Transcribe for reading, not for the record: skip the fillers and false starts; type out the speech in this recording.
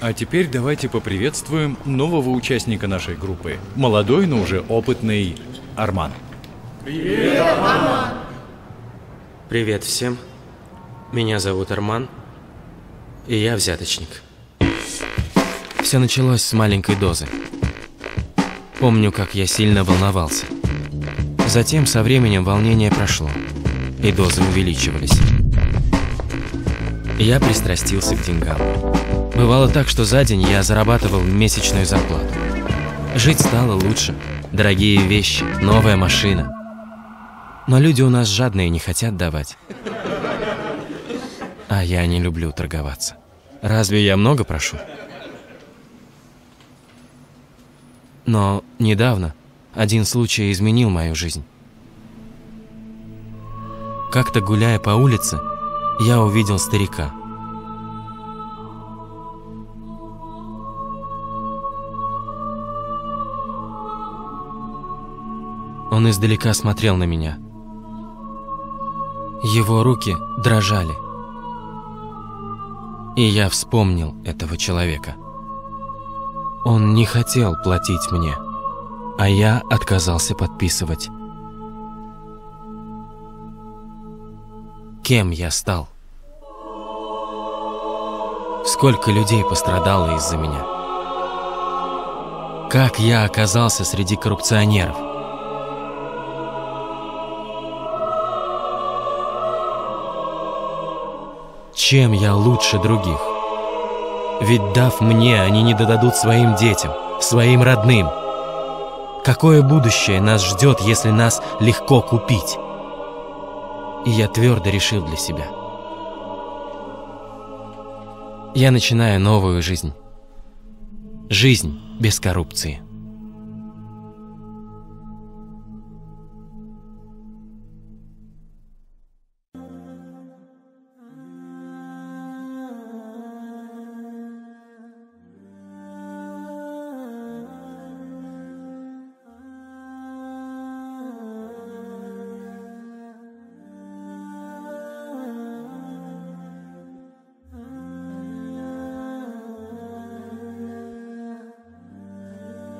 А теперь давайте поприветствуем нового участника нашей группы. Молодой, но уже опытный Арман. Привет, Арман! Привет всем. Меня зовут Арман, и я взяточник. Все началось с маленькой дозы. Помню, как я сильно волновался. Затем со временем волнение прошло, и дозы увеличивались. Я пристрастился к деньгам. Бывало так, что за день я зарабатывал месячную зарплату. Жить стало лучше. Дорогие вещи, новая машина. Но люди у нас жадные, не хотят давать. А я не люблю торговаться. Разве я много прошу? Но недавно один случай изменил мою жизнь. Как-то гуляя по улице, я увидел старика. Он издалека смотрел на меня. Его руки дрожали. И я вспомнил этого человека. Он не хотел платить мне, а я отказался подписывать. Кем я стал? Сколько людей пострадало из-за меня? Как я оказался среди коррупционеров? Чем я лучше других? Ведь дав мне, они не додадут своим детям, своим родным. Какое будущее нас ждет, если нас легко купить? И я твердо решил для себя. Я начинаю новую жизнь. Жизнь без коррупции.